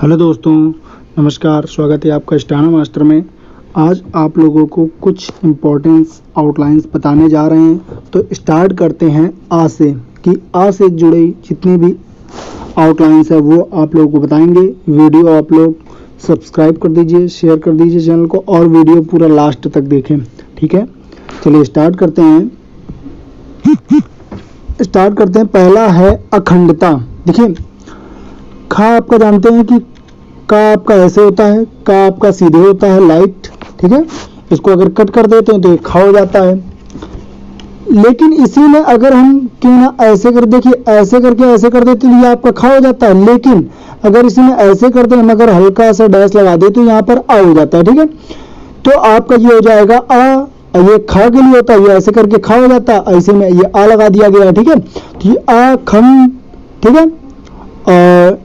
Hello दोस्तों, नमस्कार। स्वागत है आपका स्टाना मास्टर में। आज आप लोगों को कुछ इम्पोर्टेंस आउटलाइंस बताने जा रहे हैं। तो स्टार्ट करते हैं आ से, कि आ से जुड़े जितनी भी आउटलाइंस है वो आप लोगों को बताएंगे। वीडियो आप लोग सब्सक्राइब कर दीजिए, शेयर कर दीजिए चैनल को, और वीडियो पूरा लास्ट तक देखें, ठीक है। चलिए स्टार्ट करते हैं। पहला है अखंडता। देखिए, खा आपका जानते हैं कि का आपका ऐसे होता है, का आपका सीधे होता है लाइट, ठीक है। इसको अगर कट कर देते हैं तो ये खा हो जाता है। लेकिन इसी में अगर हम क्यों ना ऐसे कर, देखिए ऐसे करके ऐसे कर देते तो ये आपका खा हो जाता है। लेकिन अगर इसी में ऐसे करते हम, अगर हल्का सा डैश लगा दे तो यहाँ पर आ हो जाता है, ठीक है। तो आपका ये हो जाएगा आ, ये खा के लिए होता है, ये ऐसे करके खा हो जाता है, ऐसे में ये आ लगा दिया गया है, ठीक है। तो ये आ खम, ठीक है। और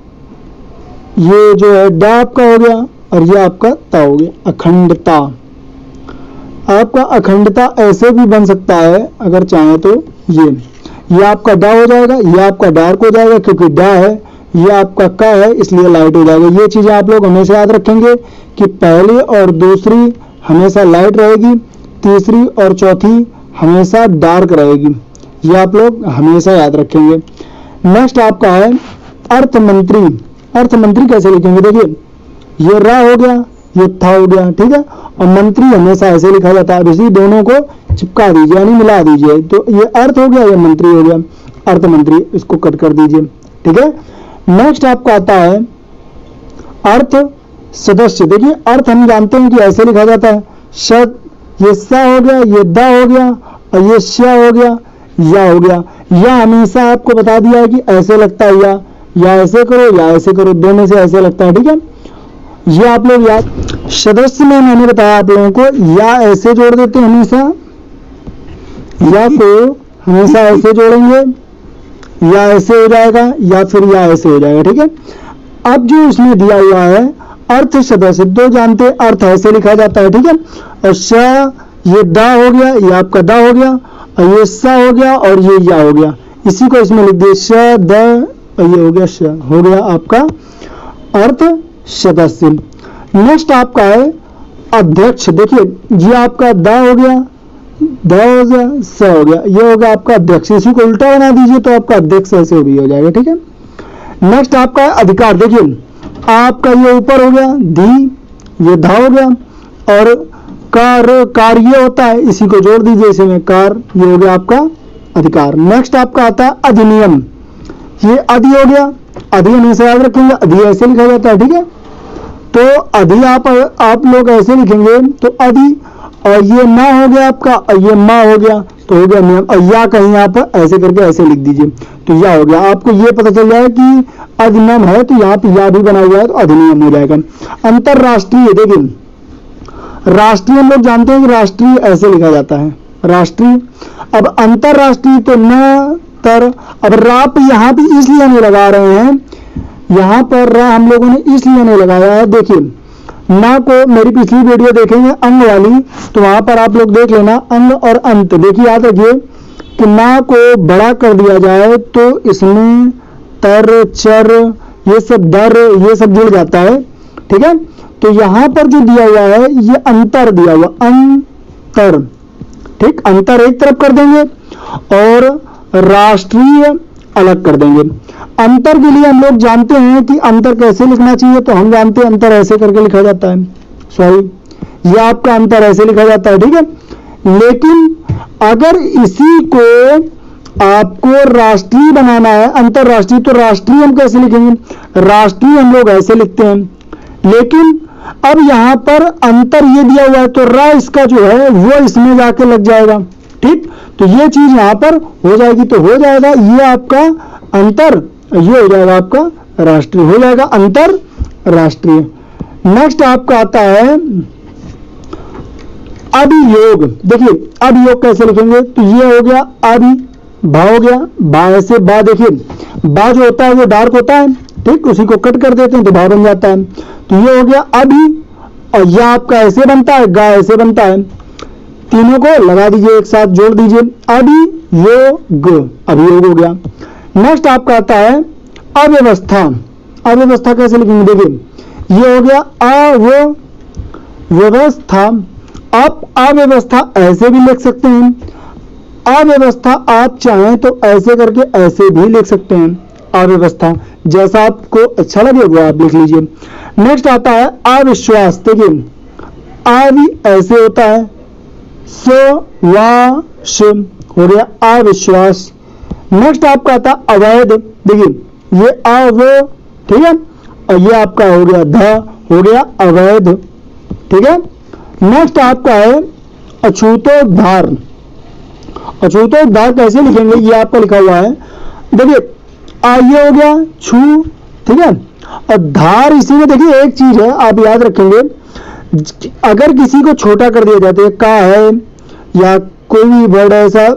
ये जो है डा आपका हो गया, और ये आपका ता हो गया, अखंडता। आपका अखंडता ऐसे भी बन सकता है अगर चाहे तो, ये आपका डा हो जाएगा, ये आपका डार्क हो जाएगा क्योंकि डा है, ये आपका का है इसलिए लाइट हो जाएगा। ये चीज़ें आप लोग हमेशा याद रखेंगे कि पहली और दूसरी हमेशा लाइट रहेगी, तीसरी और चौथी हमेशा डार्क रहेगी। ये आप लोग हमेशा याद रखेंगे। नेक्स्ट आपका है अर्थमंत्री। अर्थमंत्री कैसे लिखेंगे? देखिए, ये रा हो गया, ये था हो गया, ठीक है। और मंत्री हमेशा ऐसे लिखा जाता है। इसी दोनों को चिपका दीजिए, यानी मिला दीजिए, तो ये अर्थ हो गया, ये मंत्री हो गया, अर्थमंत्री। इसको कट कर दीजिए, ठीक है। नेक्स्ट आपका आता है अर्थ सदस्य। देखिए, अर्थ हम जानते हैं कि ऐसे लिखा जाता है, शद, ये सा हो गया, ये दा हो गया, और ये श्या हो गया, या हो गया। या हमेशा आपको बता दिया है कि ऐसे लगता है, या ऐसे करो या ऐसे करो, दोनों से ऐसे लगता है, ठीक है। ये आप लोग याद। सदस्य में मैंने बताया आप लोगों को, या ऐसे जोड़ देते हैं हमेशा, या को हमेशा ऐसे जोड़ेंगे, या ऐसे हो जाएगा, या फिर या ऐसे हो जाएगा, ठीक है। अब जो इसमें दिया हुआ है अर्थ सदस्य, दो जानते हैं अर्थ ऐसे लिखा जाता है, ठीक है। और श, ये दा हो गया, ये आपका दा हो गया, और ये सा हो गया, और ये या हो गया। इसी को इसमें लिख दिए श द, ये हो गया श, हो गया आपका अर्थ सदस्य। नेक्स्ट आपका है अध्यक्ष। देखिए, ये आपका दा हो गया, द हो गया, स हो गया, ये हो गया आपका अध्यक्ष। इसी को उल्टा बना दीजिए तो आपका अध्यक्ष ऐसे भी हो जाएगा, ठीक है। नेक्स्ट आपका है अधिकार। देखिए, आपका ये ऊपर हो गया धी, ये धा हो गया, और कार ये होता है, इसी को जोड़ दीजिए इसमें कार, ये हो गया आपका अधिकार। नेक्स्ट आपका आता है अधिनियम। ये अधि हो गया, अधि हमेशा याद रखेंगे, अधि ऐसे लिखा जाता है, ठीक है। तो अधि आप लोग ऐसे लिखेंगे, तो अधि, और ये ना हो गया आपका, और ये मा हो गया, तो हो गया नियम। और या कहीं आप ऐसे करके ऐसे लिख दीजिए तो या हो गया। आपको ये पता चल जाए कि अधिनियम है, तो यहाँ पे या भी बना हुआ है तो अधिनियम हो जाएगा। अंतरराष्ट्रीय। देखिए, राष्ट्रीय हम लोग जानते हैं कि राष्ट्रीय ऐसे लिखा जाता है, राष्ट्रीय। अब अंतरराष्ट्रीय तो न तर, अब रा पे यहाँ पे इसलिए नहीं लगा रहे हैं, यहाँ पर रा हम लोगों ने इसलिए नहीं लगाया है। देखिए, ना को मेरी पिछली वीडियो देखेंगे अंग वाली, तो वहां पर आप लोग देख लेना अंग और अंत। देखिए, याद रखिए कि ना को बड़ा कर दिया जाए तो इसमें तर, चर, ये सब दर, ये सब जुड़ जाता है, ठीक है। तो यहाँ पर जो दिया हुआ है ये अंतर दिया हुआ, अंतर, ठीक। अंतर एक तरफ कर देंगे और राष्ट्रीय अलग कर देंगे। अंतर के लिए हम लोग जानते हैं कि अंतर कैसे लिखना चाहिए, तो हम जानते हैं अंतर ऐसे करके लिखा जाता है, सॉरी, ये आपका अंतर ऐसे लिखा जाता है, ठीक है। लेकिन अगर इसी को आपको राष्ट्रीय बनाना है, अंतरराष्ट्रीय, तो राष्ट्रीय हम कैसे लिखेंगे? राष्ट्रीय हम लोग ऐसे लिखते हैं। लेकिन अब यहां पर अंतर ये दिया हुआ है, तो रा इसका जो है वो इसमें जाके लग जाएगा, ठीक। तो ये चीज यहां पर हो जाएगी, तो हो जाएगा ये आपका अंतर, ये हो जाएगा आपका राष्ट्रीय, हो जाएगा अंतर राष्ट्रीय। नेक्स्ट आपका आता है अभियोग। देखिए, अभियोग कैसे लिखेंगे? तो ये हो गया अभि, भा हो गया, बा ऐसे बा। देखिए, बा जो होता है वो डार्क होता है, ठीक, उसी को कट कर देते हैं तो भा बन जाता है। तो ये हो गया अभि, और यह आपका ऐसे बनता है, गा ऐसे बनता है। तीनों को लगा दीजिए, एक साथ जोड़ दीजिए, अभियोग, अभियोग हो गया। नेक्स्ट आपका आता है अव्यवस्था। अव्यवस्था कैसे लिखेंगे, देखिए ये हो गया अव्यवस्था। आप अव्यवस्था ऐसे भी लिख सकते हैं, अव्यवस्था आप चाहें तो ऐसे करके ऐसे भी लिख सकते हैं, अव्यवस्था जैसा आपको अच्छा लगे वो आप लिख लीजिए। नेक्स्ट आता है अविश्वास। देखिए आ भी ऐसे होता है, स्वाश हो गया अविश्वास। नेक्स्ट आपका आता है अवैध। देखिए ये अव, ठीक है, और ये आपका हो गया ध, हो गया अवैध, ठीक है। नेक्स्ट आपका है अछूतोद्धार। अछूतोद्धार कैसे लिखेंगे ये आपका लिखा हुआ है, देखिए ये हो गया छू, ठीक है, और धार इसी में देखिए एक चीज है आप याद रखेंगे, अगर किसी को छोटा कर दिया जाता है, का है या कोई भी वर्ड ऐसा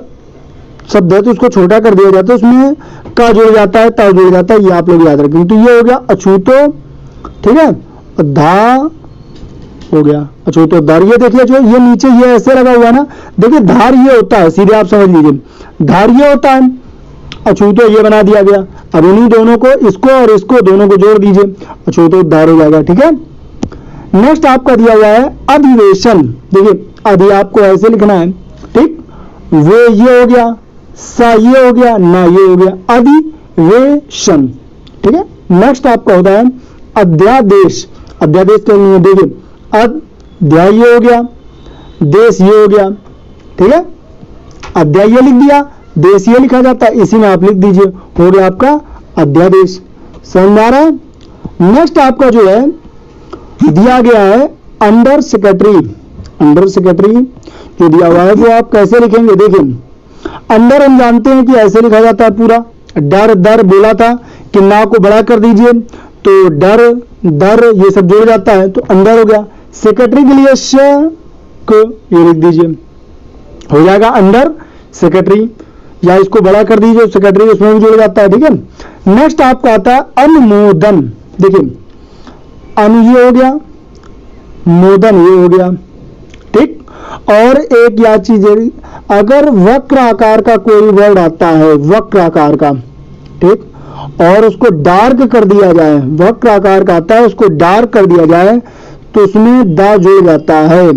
शब्द है तो उसको छोटा कर दिया जाता है, उसमें का जुड़ जाता है, ता जुड़ जाता है, ये आप लोग याद रखेंगे। तो ये हो गया अछूतो, ठीक है, और धा हो गया अछूतोद्धार। ये देखिए जो ये नीचे ये ऐसे लगा हुआ है ना, देखिए धार ये होता है, सीधे आप समझ लीजिए धार ये होता है, अछूतो ये बना दिया गया। अब इन्हीं दोनों को, इसको और इसको दोनों को जोड़ दीजिए, अछूतोद्धार हो जाएगा, ठीक है। नेक्स्ट आपका दिया हुआ है अधिवेशन। देखिए अधि आपको ऐसे लिखना है, ठीक, वे ये हो गया, सा ये हो गया, ना ये हो गया, अधिवेशन, ठीक है। नेक्स्ट आपका होता है अध्यादेश। अध्यादेश के लिए देखिए अध्याय ये हो गया, देश ये हो गया, ठीक है, अध्याय ये लिख दिया, देश ये लिखा जाता है, इसी में आप लिख दीजिए, हो गया आपका अध्यादेश। समझ में आ रहा है। नेक्स्ट आपका जो है दिया गया है अंडर सेक्रेटरी। अंडर सेक्रेटरी जो दिया हुआ है वो आप कैसे लिखेंगे, देखिए अंडर हम जानते हैं कि ऐसे लिखा जाता है पूरा, डर दर बोला था कि ना को बड़ा कर दीजिए तो डर दर ये सब जुड़ जाता है, तो अंडर हो गया। सेक्रेटरी के लिए श को ये लिख दीजिए, हो जाएगा अंडर सेक्रेटरी, या इसको बड़ा कर दीजिए सेक्रेटरी, उसमें भी जुड़ जाता है, ठीक है। नेक्स्ट आपका आता है अनुमोदन। देखिए अनु ये हो गया, मोदन ये हो गया, ठीक। और एक या चीज, अगर वक्र आकार का कोई वर्ड आता है, वक्र आकार का, ठीक, और उसको डार्क कर दिया जाए, वक्र आकार का आता है उसको डार्क कर दिया जाए तो उसमें दा जुड़ जाता है।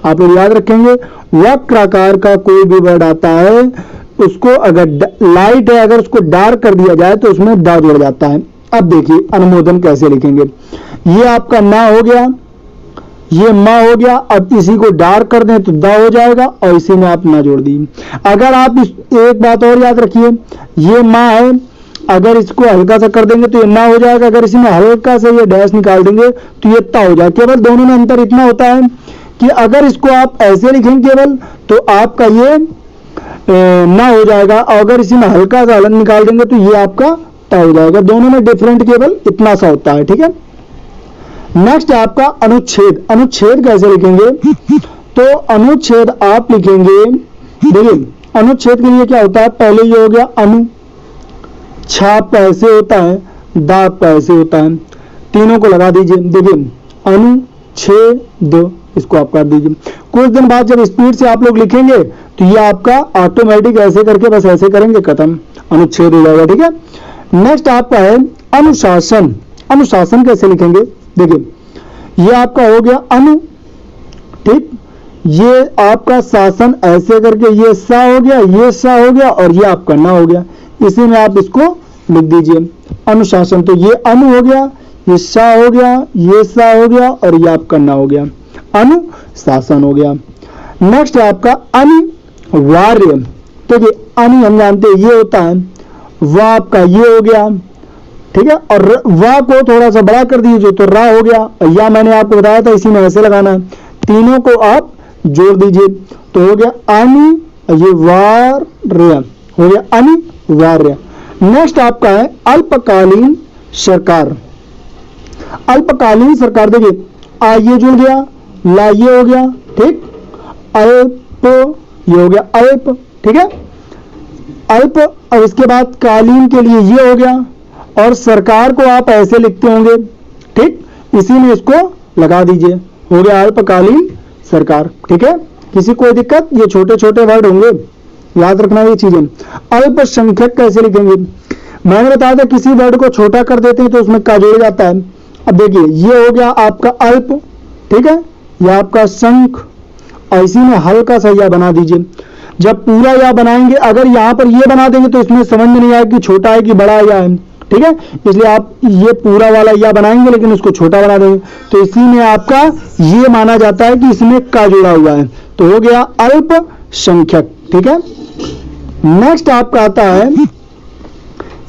आप लोग याद रखेंगे वक्र आकार का कोई भी वर्ड आता है उसको अगर लाइट है, अगर उसको डार्क कर दिया जाए तो उसमें दा जुड़ जाता है। अब देखिए अनुमोदन कैसे लिखेंगे, ये आपका ना हो गया, ये माँ हो गया, अब इसी को डार्क कर दें तो दा हो जाएगा और इसी में आप ना जोड़ दीजिए। अगर आप एक बात और याद रखिए, ये माँ है, अगर इसको हल्का सा कर देंगे तो ये ना हो जाएगा, अगर इसमें हल्का सा ये डैश निकाल देंगे तो ये ता हो जाएगा। केवल दोनों में अंतर इतना होता है कि अगर इसको आप ऐसे लिखेंगे केवल तो आपका ये ना हो जाएगा, और अगर इसी में हल्का सा हलन निकाल देंगे तो ये आपका ता हो जाएगा। दोनों में डिफरेंट केवल इतना सा होता है, ठीक है। नेक्स्ट आपका अनुच्छेद। अनुच्छेद कैसे लिखेंगे, तो अनुच्छेद आप लिखेंगे, देखिए अनुच्छेद के लिए क्या होता है, पहले ये हो गया अनु, छाप ऐसे होता है, दाग ऐसे होता है, तीनों को लगा दीजिए, देखिए अनुच्छेद, इसको आप कर दीजिए। कुछ दिन बाद जब स्पीड से आप लोग लिखेंगे तो ये आपका ऑटोमेटिक ऐसे करके बस ऐसे करेंगे, खत्म, अनुच्छेद हो जाएगा, ठीक है। नेक्स्ट आपका है अनुशासन। अनुशासन कैसे लिखेंगे, देखिए ये आपका हो गया अनु, ठीक, ये आपका शासन ऐसे करके ये सा हो गया, ये सा हो गया और ये आपका ना हो गया, इसी में आप इसको लिख दीजिए अनुशासन। तो ये अनु हो गया, ये सा हो गया, ये सा हो गया और ये आपका ना हो गया, अनुशासन हो गया। नेक्स्ट है आपका अनिवार्य। देखिए अनि हम जानते हैं ये होता है, वह आपका ये हो गया, ठीक है, और वाह को थोड़ा सा बड़ा कर दीजिए तो रा हो गया, या मैंने आपको बताया था इसी में ऐसे लगाना है, तीनों को आप जोड़ दीजिए तो हो गया अनिवार्य, हो गया अनिवार्य। नेक्स्ट आपका है अल्पकालीन सरकार। अल्पकालीन सरकार, देखिए आ ये जुड़ गया, ला ये हो गया, ठीक, अल्प ये हो गया, अल्प, ठीक है, अल्प, और इसके बाद कालीन के लिए ये हो गया, और सरकार को आप ऐसे लिखते होंगे, ठीक, इसी में इसको लगा दीजिए, हो गया अल्पकालीन सरकार, ठीक है। किसी कोई दिक्कत, ये छोटे छोटे वर्ड होंगे, याद रखना ये चीजें। अल्पसंख्यक कैसे लिखेंगे, मैंने बताया था किसी वर्ड को छोटा कर देते हैं तो उसमें का जुड़ जाता है। अब देखिए ये हो गया आपका अल्प, ठीक है, यह आपका शंख, और इसी में हल्का सा या बना दीजिए। जब पूरा या बनाएंगे, अगर यहाँ पर ये बना देंगे तो इसमें समझ में नहीं आएगा कि छोटा है कि बड़ा या है, ठीक है, इसलिए आप ये पूरा वाला या बनाएंगे लेकिन उसको छोटा बना देंगे, तो इसी में आपका ये माना जाता है कि इसमें का जुड़ा हुआ है, तो हो गया अल्पसंख्यक, ठीक है। नेक्स्ट आपका आता है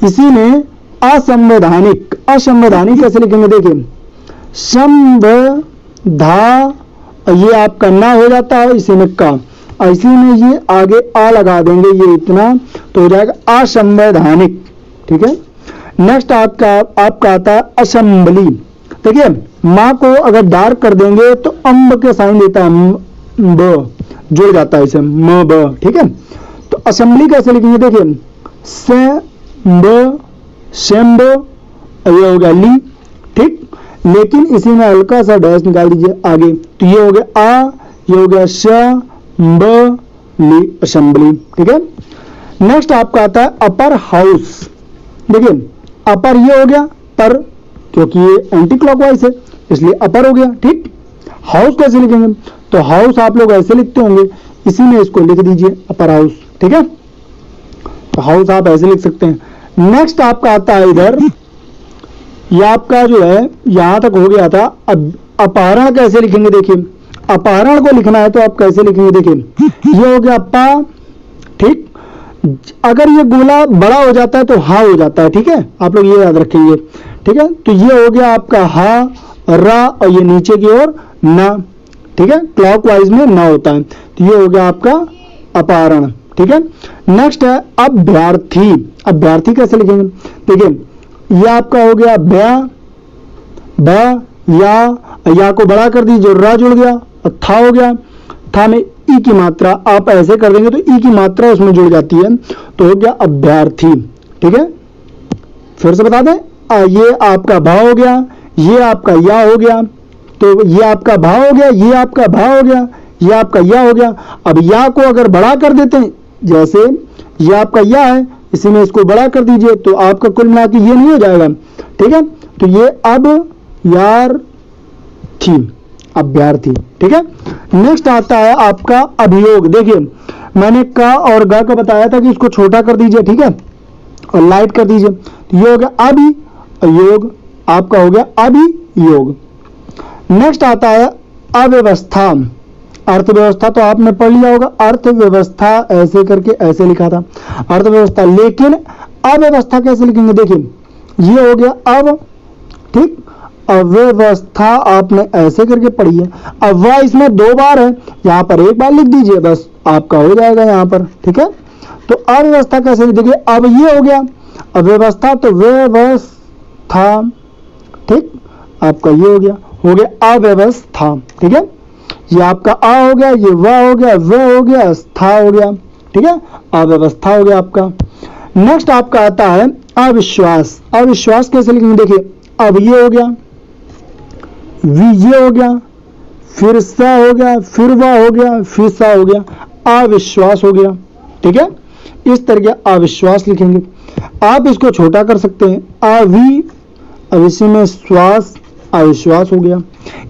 इसी में असंवैधानिक। असंवैधानिक कैसे लिखेंगे, देखिए संवधा, ये आपका ना हो जाता है, इसी में का, और इसी में ये आगे आ लगा देंगे, ये इतना, तो हो जाएगा असंवैधानिक, ठीक है। नेक्स्ट आपका आता है असेंबली। देखिए माँ को अगर डार्क कर देंगे तो अम्ब के साइन देता है, ब जुड़ जाता है इसे, म ब, ठीक है। तो असेंबली कैसे लिखेंगे, देखिए सेम्ब, ये हो गया ली, ठीक, लेकिन इसी में हल्का सा डैश निकाल दीजिए आगे, तो ये हो गया आ, ये हो गया श ब ली, असेंबली, ठीक है। नेक्स्ट आपका आता है अपर हाउस। देखिए अपर ये हो गया पर, क्योंकि ये एंटी क्लॉकवाइज है इसलिए अपर हो गया, ठीक। हाउस कैसे लिखेंगे, तो हाउस आप लोग ऐसे लिखते होंगे, इसी में इसको लिख दीजिए अपर हाउस, ठीक है, तो हाउस आप ऐसे लिख सकते हैं। नेक्स्ट आपका आता है इधर, ये आपका जो है यहां तक हो गया था। अब अपहरण कैसे लिखेंगे, देखिए अपहरण को लिखना है तो आप कैसे लिखेंगे, देखिए ये हो गया पा, ठीक, अगर ये गोला बड़ा हो जाता है तो हा हो जाता है, ठीक है, आप लोग ये याद रखेंगे, ठीक है। तो ये हो गया आपका हा, रा, और ये नीचे की ओर ना, ठीक है, क्लॉकवाइज में ना होता है, तो ये हो गया आपका अपहरण, ठीक है। नेक्स्ट है अभ्यर्थी। अभ्यर्थी कैसे लिखेंगे, देखिए ये आपका हो गया ब्या, ब, या को बड़ा कर दीजिए, रा जुड़ गया, और था हो गया, था में ई की मात्रा आप ऐसे कर देंगे तो ई की मात्रा उसमें जुड़ जाती है, तो हो गया अभ्यर्थी, ठीक है। फिर से बता दें, ये आपका भा हो गया, ये आपका या हो गया, तो ये आपका भा हो गया, ये आपका भा हो गया, ये आपका या हो गया। अब या को अगर बड़ा कर देते हैं, जैसे ये आपका या है, इसी में इसको बड़ा कर दीजिए तो आपका कुल मिला के ये नहीं हो जाएगा, ठीक है, तो ये अब यार थी, अभ्यर्थी, ठीक है। नेक्स्ट आता है आपका अभियोग। देखिए मैंने का और गा का बताया था कि इसको छोटा कर दीजिए, ठीक है, और लाइट कर दीजिए, तो ये हो गया अभियोग, आपका हो गया अभियोग। नेक्स्ट आता है अव्यवस्था। अर्थव्यवस्था तो आपने पढ़ लिया होगा, अर्थव्यवस्था ऐसे करके ऐसे लिखा था अर्थव्यवस्था, लेकिन अव्यवस्था कैसे लिखेंगे, देखिए ये हो गया अब, ठीक, अव्यवस्था आपने ऐसे करके पढ़ी है। अब वह इसमें दो बार है, यहाँ पर एक बार लिख दीजिए बस, आपका हो जाएगा यहाँ पर, ठीक है। तो अव्यवस्था कैसे, देखिए अब ये हो गया अव्यवस्था, तो व्यवस्था, ठीक, आपका ये हो गया अव्यवस्था, ठीक है। ये आपका आ हो गया, ये व हो गया, व हो गया, स्था हो गया, ठीक है, अव्यवस्था हो गया आपका। नेक्स्ट आपका आता है अविश्वास। अविश्वास कैसे लिखेंगे, देखिए अब ये हो गया, ये हो गया, फिर सा हो गया, फिर वाह हो गया, फिर सा हो गया, अविश्वास हो गया, ठीक है। इस तरह के अविश्वास लिखेंगे। आप इसको छोटा कर सकते हैं, अब इसी में श्वास, अविश्वास हो गया।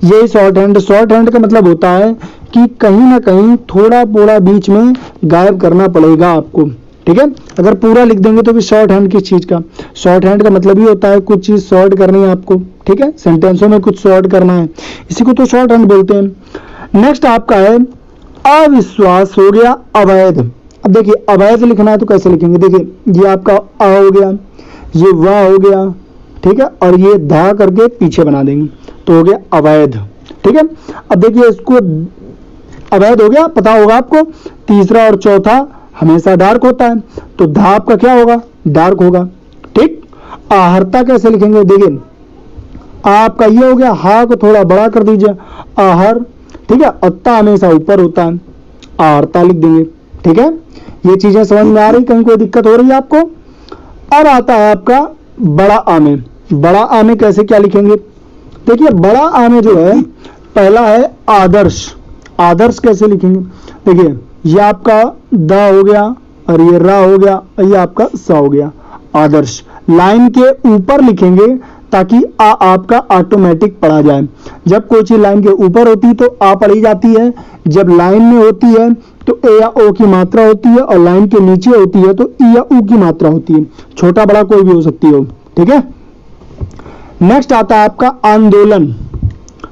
यही शॉर्ट हैंड। शॉर्ट हैंड का मतलब होता है कि कहीं ना कहीं थोड़ा थोड़ा बीच में गायब करना पड़ेगा आपको, ठीक है। अगर पूरा लिख देंगे तो भी शॉर्ट हैंड किस चीज का, शॉर्ट हैंड का मतलब ही होता है कुछ चीज शॉर्ट करनी है आपको, ठीक है, सेंटेंसों में कुछ शॉर्ट करना है, इसी को तो शॉर्ट हैंड बोलते हैं। नेक्स्ट आपका है अविश्वास, हो गया अवैध। अब देखिए अवैध लिखना है तो कैसे लिखेंगे, देखिए ये आपका आ हो गया, ये वाह हो गया, ठीक है, और ये धा करके पीछे बना देंगे तो हो गया अवैध, ठीक है। अब देखिए इसको अवैध हो गया, पता होगा आपको, तीसरा और चौथा हमेशा डार्क होता है, तो धा आपका क्या होगा, डार्क होगा, ठीक। आहर्ता कैसे लिखेंगे, देखिए आपका ये हो गया, हा को थोड़ा बड़ा कर दीजिए, आहर, ठीक है, अत्ता हमेशा ऊपर होता है, आहर्ता लिख देंगे, ठीक है। ये चीजें समझ में आ रही, कहीं कोई दिक्कत हो रही है आपको। अब आता है आपका बड़ा आ में। बड़ा आ में कैसे क्या लिखेंगे, देखिए बड़ा आ में जो है पहला है आदर्श। आदर्श कैसे लिखेंगे, देखिए ये आपका दा हो गया और ये रा हो गया और ये आपका सा हो गया, आदर्श। लाइन के ऊपर लिखेंगे ताकि आ आपका ऑटोमेटिक पढ़ा जाए। जब कोई चीज लाइन के ऊपर होती है तो आ पढ़ी जाती है, जब लाइन में होती है तो ए या ओ की मात्रा होती है, और लाइन के नीचे होती है तो ई या ऊ की मात्रा होती है। छोटा बड़ा कोई भी हो सकती हो, ठीक है। नेक्स्ट आता है आपका आंदोलन,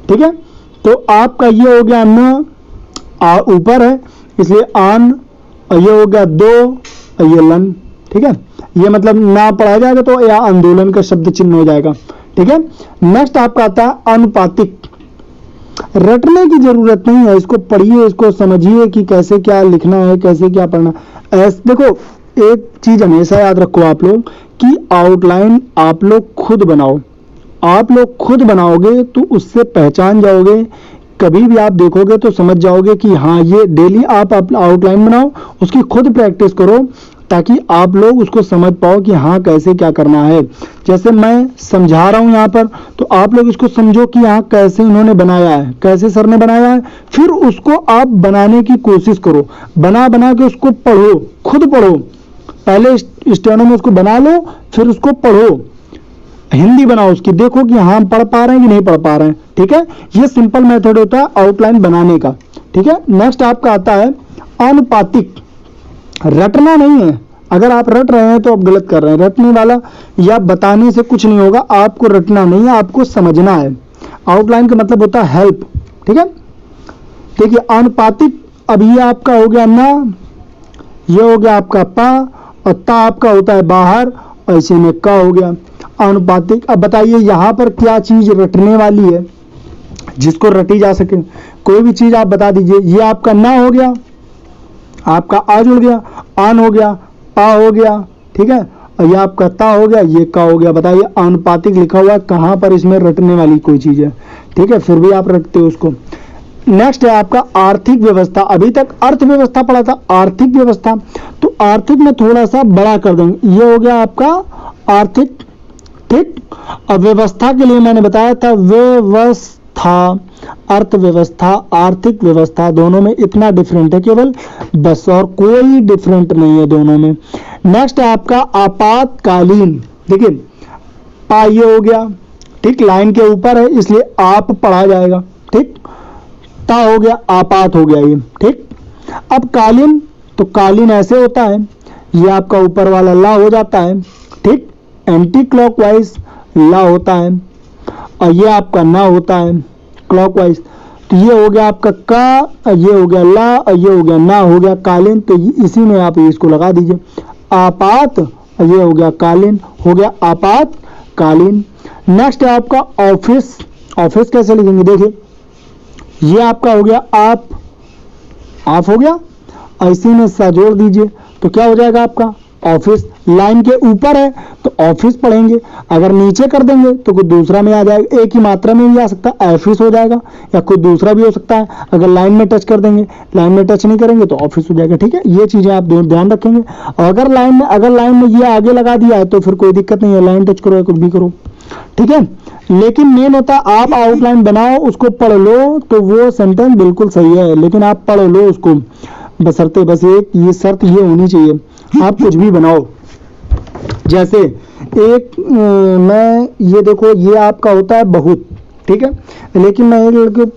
ठीक है। तो आपका ये हो गया न, आ ऊपर है इसलिए आन, और ये हो गया दो, और ये लन, ठीक है। ये मतलब ना पढ़ा जाएगा तो या आंदोलन का शब्द चिन्ह हो जाएगा, ठीक है। नेक्स्ट आपका आता है अनुपातिक। रटने की जरूरत नहीं है, इसको पढ़िए, इसको समझिए कि कैसे क्या लिखना है, कैसे क्या पढ़ना। ऐसे देखो, एक चीज हमेशा याद रखो आप लोग कि आउटलाइन आप लोग खुद बनाओ। आप लोग खुद बनाओगे तो उससे पहचान जाओगे, कभी भी आप देखोगे तो समझ जाओगे कि हाँ ये डेली आप आउटलाइन बनाओ, उसकी खुद प्रैक्टिस करो ताकि आप लोग उसको समझ पाओ कि हाँ कैसे क्या करना है। जैसे मैं समझा रहा हूँ यहाँ पर, तो आप लोग इसको समझो कि यहाँ कैसे इन्होंने बनाया है, कैसे सर ने बनाया है, फिर उसको आप बनाने की कोशिश करो, बना बना के उसको पढ़ो, खुद पढ़ो। पहले स्टेनो में उसको बना लो, फिर उसको पढ़ो, हिंदी बनाओ उसकी, देखो कि हाँ पढ़ पा रहे हैं कि नहीं पढ़ पा रहे हैं, ठीक है। ये सिंपल मेथड होता है आउटलाइन बनाने का, ठीक है। नेक्स्ट आपका आता है अनुपातिक। रटना नहीं है, अगर आप रट रहे हैं तो आप गलत कर रहे हैं। रटने वाला या बताने से कुछ नहीं होगा, आपको रटना नहीं है, आपको समझना है। आउटलाइन का मतलब होता है हेल्प, ठीक है। देखिए अनुपातिक, अब ये आपका हो गया ना, ये हो गया आपका पा, और ता आपका होता है बाहर, और इसी में का हो गया अनुपातिक। अब बताइए यहाँ पर क्या चीज रटने वाली है जिसको रटी जा सके, कोई भी चीज आप बता दीजिए। ये आपका ना हो गया, आपका आ जुड़ गया, आन हो गया, पा हो गया, ठीक है, और ये आपका ता हो गया, ये का हो गया। बताइए अनुपातिक लिखा हुआ है, कहां पर इसमें रटने वाली कोई चीज है, ठीक है, फिर भी आप रटते हो उसको। नेक्स्ट है आपका आर्थिक व्यवस्था। अभी तक अर्थव्यवस्था पढ़ा था, आर्थिक व्यवस्था, तो आर्थिक में थोड़ा सा बड़ा कर देंगे। ये हो गया आपका आर्थिक, ठीक। और व्यवस्था के लिए मैंने बताया था व्यवस्था, अर्थव्यवस्था, आर्थिक व्यवस्था, दोनों में इतना डिफरेंट है केवल, बस, और कोई डिफरेंट नहीं है दोनों में। नेक्स्ट है आपका आपातकालीन। देखिए पा ये हो गया, ठीक, लाइन के ऊपर है इसलिए आप पढ़ा जाएगा, ठीक। ता हो गया, आपात हो गया ये, ठीक। अब कालीन, तो कालीन ऐसे होता है, ये आपका ऊपर वाला ला हो जाता है, ठीक, एंटी क्लॉकवाइज ला होता है, और ये आपका ना होता है क्लॉकवाइज। तो ये हो गया आपका का, और ये हो गया ला, और ये हो गया ना, हो गया कालीन। तो इसी में आप इसको लगा दीजिए आपात, और ये हो गया कालीन, हो गया आपात कालीन। नेक्स्ट है आपका ऑफिस। ऑफिस कैसे लिखेंगे, देखिए ये आपका हो गया आप हो गया, और इसी में सा जोड़ दीजिए तो क्या हो जाएगा आपका ऑफिस। लाइन के ऊपर है तो ऑफिस पढ़ेंगे, अगर नीचे कर देंगे तो कोई दूसरा में आ जाएगा, एक ही मात्रा में भी आ सकता है, ऑफिस हो जाएगा, या कोई दूसरा भी हो सकता है। अगर लाइन में टच कर देंगे, लाइन में टच नहीं करेंगे तो ऑफिस हो जाएगा, ठीक है। ये चीजें आप ध्यान रखेंगे। और अगर लाइन में ये आगे लगा दिया है तो फिर कोई दिक्कत नहीं है, लाइन टच करो या कुछ भी करो, ठीक है। लेकिन मेन होता है आप आउटलाइन बनाओ, उसको पढ़ लो तो वो सेंटेंस बिल्कुल सही है, लेकिन आप पढ़ लो उसको, बशर्ते बस एक ये शर्त ये होनी चाहिए, आप कुछ भी बनाओ। जैसे एक मैं ये देखो, ये आपका होता है बहुत, ठीक है, लेकिन मैं एक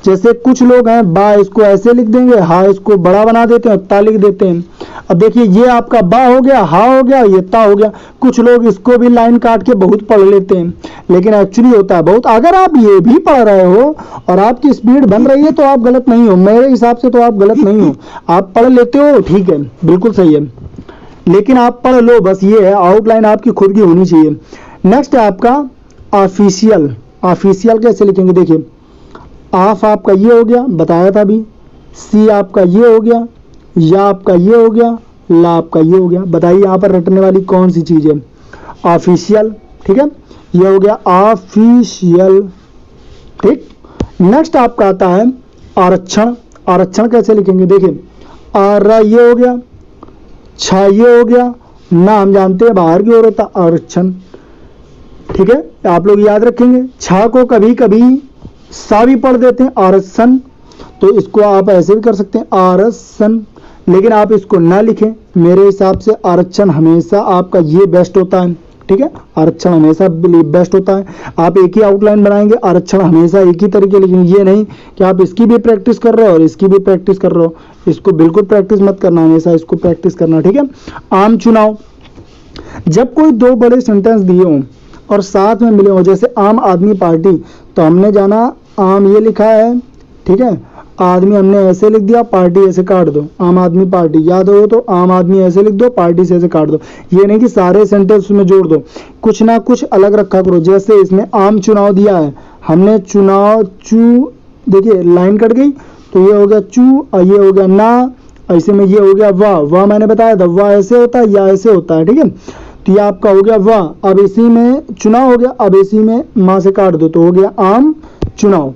जैसे कुछ लोग हैं बा इसको ऐसे लिख देंगे, हा इसको बड़ा बना देते हैं, ता लिख देते हैं। अब देखिए ये आपका बा हो गया, हा हो गया, ये ता हो गया। कुछ लोग इसको भी लाइन काट के बहुत पढ़ लेते हैं, लेकिन एक्चुअली होता है बहुत। अगर आप ये भी पढ़ रहे हो और आपकी स्पीड बन रही है तो आप गलत नहीं हो, मेरे हिसाब से तो आप गलत नहीं हो, आप पढ़ लेते हो, ठीक है, बिल्कुल सही है, लेकिन आप पढ़ लो, बस ये है, आउटलाइन आपकी खुद की होनी चाहिए। नेक्स्ट है आपका ऑफिशियल। ऑफिशियल कैसे लिखेंगे, देखिए ऑफ आपका ये हो गया, बताया था अभी, सी आपका ये हो गया, या आपका ये हो गया, ला आपका ये हो गया। बताइए यहाँ पर रटने वाली कौन सी चीज है, ऑफिशियल, ठीक है, ये हो गया ऑफिशियल, ठीक। नेक्स्ट आपका आता है आरक्षण। आरक्षण कैसे लिखेंगे, देखिए आर ये हो गया, छा ये हो गया, ना हम जानते हैं बाहर की ओर होता आरक्षण, ठीक है, आप लोग याद रखेंगे। छा को कभी कभी सा भी पढ़ देते हैं आरक्षण, तो इसको आप ऐसे भी कर सकते हैं आरक्षण, लेकिन आप इसको ना लिखें, मेरे हिसाब से आरक्षण हमेशा आपका ये बेस्ट होता है, ठीक है। आरक्षण हमेशा बेस्ट होता है। आप एक ही आउटलाइन बनाएंगे, आरक्षण हमेशा एक ही तरीके, लेकिन ये नहीं कि आप इसकी भी प्रैक्टिस कर रहे हो और इसकी भी प्रैक्टिस कर रहे हो। इसको बिल्कुल प्रैक्टिस मत करना, हमेशा इसको प्रैक्टिस करना, ठीक है। आम चुनाव, जब कोई दो बड़े सेंटेंस दिए हों और साथ में मिले हों, जैसे आम आदमी पार्टी, तो हमने जाना आम ये लिखा है, ठीक है, आदमी हमने ऐसे लिख दिया, पार्टी ऐसे काट दो, आम आदमी पार्टी, याद हो तो आम आदमी ऐसे लिख दो, पार्टी से ऐसे काट दो। ये नहीं कि सारे सेंटेंस में जोड़ दो, कुछ ना कुछ अलग रखा करो। जैसे इसमें आम चुनाव दिया है, हमने चुनाव चू, देखिए लाइन कट गई, तो ये हो गया चू और ये हो गया ना, ऐसे में ये हो गया वाह। वाह मैंने बताया था, वाह ऐसे होता है या ऐसे होता है, ठीक है। तो ये आपका हो गया वाह। अब इसी में चुनाव हो गया, अब इसी में माँ से काट दो, तो हो गया आम चुनाव।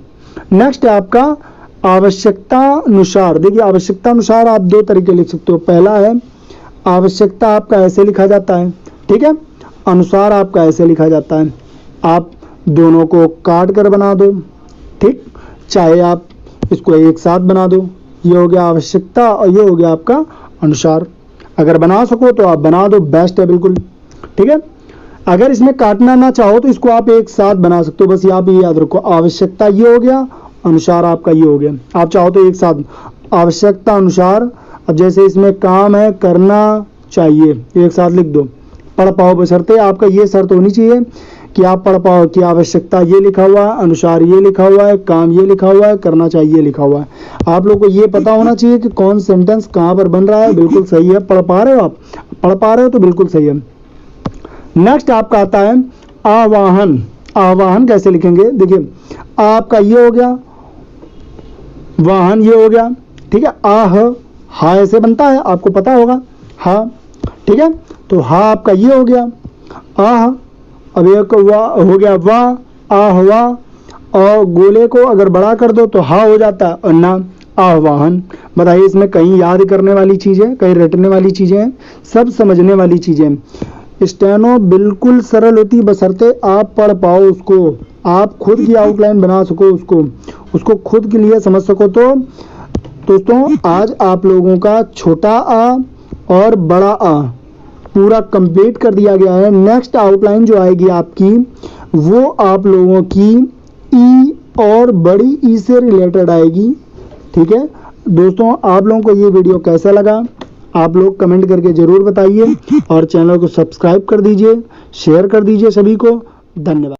नेक्स्ट है आपका आवश्यकता अनुसार। देखिए आवश्यकता अनुसार आप दो तरीके लिख सकते हो। पहला है आवश्यकता आपका ऐसे लिखा जाता है, ठीक है, अनुसार आपका ऐसे लिखा जाता है। आप दोनों को काट कर बना दो, ठीक, चाहे आप इसको एक साथ बना दो। ये हो गया आवश्यकता और ये हो गया आपका अनुसार। अगर बना सको तो आप बना दो, बेस्ट है बिल्कुल, ठीक है। अगर इसमें काटना ना चाहो तो इसको आप एक साथ बना सकते हो। बस आप ये याद रखो, आवश्यकता ये हो गया, अनुसार आपका ये हो गया। आप चाहो तो एक साथ आवश्यकता अनुसार। अब जैसे इसमें काम है करना चाहिए, एक साथ लिख दो। पढ़ पाओ, बशर्ते आपका ये शर्त होनी चाहिए कि आप पढ़ पाओ कि आवश्यकता ये लिखा हुआ है, अनुसार ये लिखा हुआ है, काम ये लिखा हुआ है, करना चाहिए लिखा हुआ है। आप लोग को ये पता होना चाहिए कि कौन सेंटेंस कहाँ पर बन रहा है। बिल्कुल सही है, पढ़ पा रहे हो आप, पढ़ पा रहे हो तो बिल्कुल सही है। नेक्स्ट आपका आता है आवाहन। आवाहन कैसे लिखेंगे, देखिए आपका ये हो गया, वाहन ये हो गया, ठीक है। आह, हा ऐसे बनता है, आपको पता होगा, हा, ठीक है। तो हा आपका ये हो गया, आह। अब एक वाह हो गया, वाह, आह वाह। और गोले को अगर बड़ा कर दो तो हा हो जाता है और ना, आह्वाहन। बताइए इसमें कहीं याद करने वाली चीज़ें, कहीं रटने वाली चीज़ें हैं, सब समझने वाली चीज़ें हैं। स्टेनो बिल्कुल सरल होती, बशर्ते आप पढ़ पाओ उसको, आप खुद की आउटलाइन बना सको, उसको खुद के लिए समझ सको। तो दोस्तों आज आप लोगों का छोटा आ और बड़ा आ पूरा कंप्लीट कर दिया गया है। नेक्स्ट आउटलाइन जो आएगी आपकी, वो आप लोगों की ई और बड़ी ई से रिलेटेड आएगी, ठीक है। दोस्तों आप लोगों को ये वीडियो कैसा लगा, आप लोग कमेंट करके ज़रूर बताइए और चैनल को सब्सक्राइब कर दीजिए, शेयर कर दीजिए सभी को। धन्यवाद।